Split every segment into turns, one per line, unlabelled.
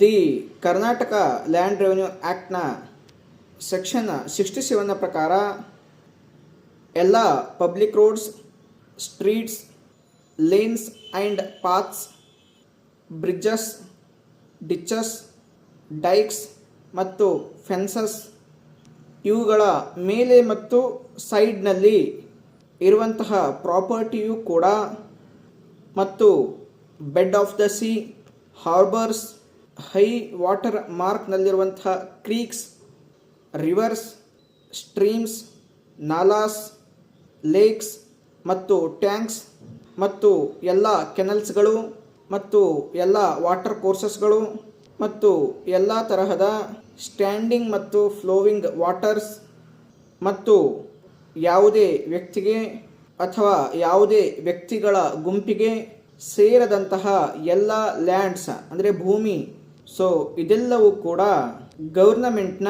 The Karnataka land revenue ಆ್ಯಕ್ಟ್ನ section 67ನ ಪ್ರಕಾರ ಎಲ್ಲ public roads, streets, lanes and paths, bridges, ditches, dykes ಮತ್ತು ಫೆನ್ಸಸ್ ಇವುಗಳ ಮೇಲೆ ಮತ್ತು ಸೈಡ್ನಲ್ಲಿ ಇರುವಂತಹ ಪ್ರಾಪರ್ಟಿಯು ಕೂಡ ಮತ್ತು bed of the sea, harbours, high water ಮಾರ್ಕ್ನಲ್ಲಿರುವಂತಹ creeks, rivers, streams, nalas, lakes ಮತ್ತು ಟ್ಯಾಂಕ್ಸ್ ಮತ್ತು ಎಲ್ಲ ಕೆನಲ್ಸ್ಗಳು ಮತ್ತು ಎಲ್ಲ ವಾಟರ್ ಕೋರ್ಸಸ್ಗಳು ಮತ್ತು ಎಲ್ಲ ತರಹದ ಸ್ಟ್ಯಾಂಡಿಂಗ್ ಮತ್ತು ಫ್ಲೋವಿಂಗ್ ವಾಟರ್ಸ್ ಮತ್ತು ಯಾವುದೇ ವ್ಯಕ್ತಿಗೆ ಅಥವಾ ಯಾವುದೇ ವ್ಯಕ್ತಿಗಳ ಗುಂಪಿಗೆ ಸೇರದಂತಹ ಎಲ್ಲ ಲ್ಯಾಂಡ್ಸ್ ಅಂದರೆ ಭೂಮಿ, ಸೊ ಇದೆಲ್ಲವೂ ಕೂಡ ಗೌರ್ನಮೆಂಟ್ನ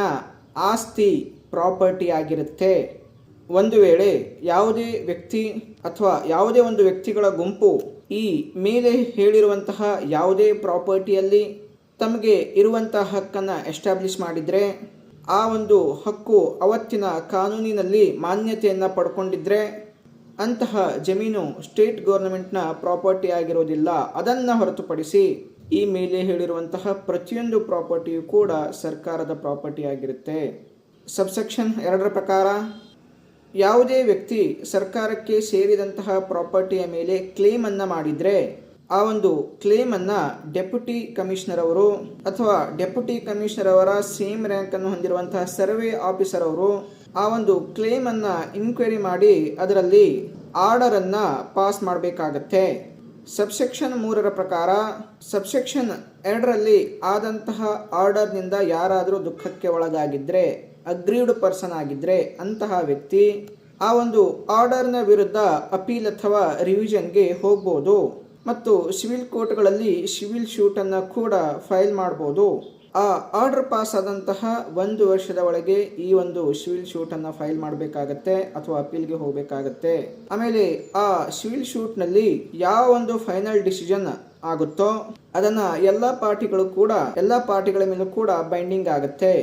ಆಸ್ತಿ ಪ್ರಾಪರ್ಟಿ ಆಗಿರುತ್ತೆ. ಒಂದು ವೇಳೆ ಯಾವುದೇ ವ್ಯಕ್ತಿ ಅಥವಾ ಯಾವುದೇ ಒಂದು ವ್ಯಕ್ತಿಗಳ ಗುಂಪು ಈ ಮೇಲೆ ಹೇಳಿರುವಂತಹ ಯಾವುದೇ ಪ್ರಾಪರ್ಟಿಯಲ್ಲಿ ತಮಗೆ ಇರುವಂತಹ ಹಕ್ಕನ್ನು ಎಸ್ಟಾಬ್ಲಿಷ್ ಮಾಡಿದರೆ, ಆ ಒಂದು ಹಕ್ಕು ಅವತ್ತಿನ ಕಾನೂನಿನಲ್ಲಿ ಮಾನ್ಯತೆಯನ್ನು ಪಡ್ಕೊಂಡಿದ್ರೆ ಅಂತಹ ಜಮೀನು ಸ್ಟೇಟ್ ಗೌರ್ನಮೆಂಟ್ನ ಪ್ರಾಪರ್ಟಿ ಆಗಿರೋದಿಲ್ಲ. ಅದನ್ನು ಹೊರತುಪಡಿಸಿ ಈ ಮೇಲೆ ಹೇಳಿರುವಂತಹ ಪ್ರತಿಯೊಂದು ಪ್ರಾಪರ್ಟಿಯು ಕೂಡ ಸರ್ಕಾರದ ಪ್ರಾಪರ್ಟಿ ಆಗಿರುತ್ತೆ. ಸಬ್ಸೆಕ್ಷನ್ 2ರ ಪ್ರಕಾರ ಯಾವುದೇ ವ್ಯಕ್ತಿ ಸರ್ಕಾರಕ್ಕೆ ಸೇರಿದಂತಹ ಪ್ರಾಪರ್ಟಿಯ ಮೇಲೆ ಕ್ಲೇಮನ್ನು ಮಾಡಿದರೆ ಆ ಒಂದು ಕ್ಲೇಮನ್ನು ಡೆಪ್ಯೂಟಿ ಕಮಿಷನರ್ ಅವರು ಅಥವಾ ಡೆಪ್ಯೂಟಿ ಕಮಿಷನರ್ ಅವರ ಸೇಮ್ ರ್ಯಾಂಕನ್ನು ಹೊಂದಿರುವಂತಹ ಸರ್ವೆ ಆಫೀಸರ್ ಅವರು ಆ ಒಂದು ಕ್ಲೇಮನ್ನು ಇನ್ಕ್ವೈರಿ ಮಾಡಿ ಅದರಲ್ಲಿ ಆರ್ಡರನ್ನು ಪಾಸ್ ಮಾಡಬೇಕಾಗತ್ತೆ. ಸಬ್ಸೆಕ್ಷನ್ 3ರ ಪ್ರಕಾರ ಸಬ್ಸೆಕ್ಷನ್ 2ರಲ್ಲಿ ಆದಂತಹ ಆರ್ಡರ್ನಿಂದ ಯಾರಾದರೂ ದುಃಖಕ್ಕೆ ಒಳಗಾಗಿದ್ದರೆ, ಅಗ್ರೀವ್ಡ್ ಪರ್ಸನ್ ಆಗಿದ್ದರೆ ಅಂತಹ ವ್ಯಕ್ತಿ ಆ ಒಂದು ಆರ್ಡರ್ನ ವಿರುದ್ಧ ಅಪೀಲ್ ಅಥವಾ ರಿವಿಷನ್ಗೆ ಹೋಗ್ಬೋದು ಮತ್ತು ಸಿವಿಲ್ ಕೋರ್ಟ್ಗಳಲ್ಲಿ ಸಿವಿಲ್ ಶೂಟನ್ನು ಕೂಡ ಫೈಲ್ ಮಾಡ್ಬೋದು. ಆ ಆರ್ಡರ್ ಪಾಸ್ ಆದಂತಹ 1 ವರ್ಷದ ಒಳಗೆ ಈ ಒಂದು ಸಿವಿಲ್ ಶೂಟನ್ನು ಫೈಲ್ ಮಾಡಬೇಕಾಗತ್ತೆ ಅಥವಾ ಅಪೀಲ್ಗೆ ಹೋಗಬೇಕಾಗತ್ತೆ. ಆಮೇಲೆ ಆ ಸಿವಿಲ್ ಶೂಟ್ನಲ್ಲಿ ಯಾವ ಒಂದು ಫೈನಲ್ ಡಿಸಿಷನ್ ಆಗುತ್ತೋ ಅದನ್ನು ಎಲ್ಲ ಪಾರ್ಟಿಗಳ ಮೇಲೂ ಕೂಡ ಬೈಂಡಿಂಗ್ ಆಗುತ್ತೆ.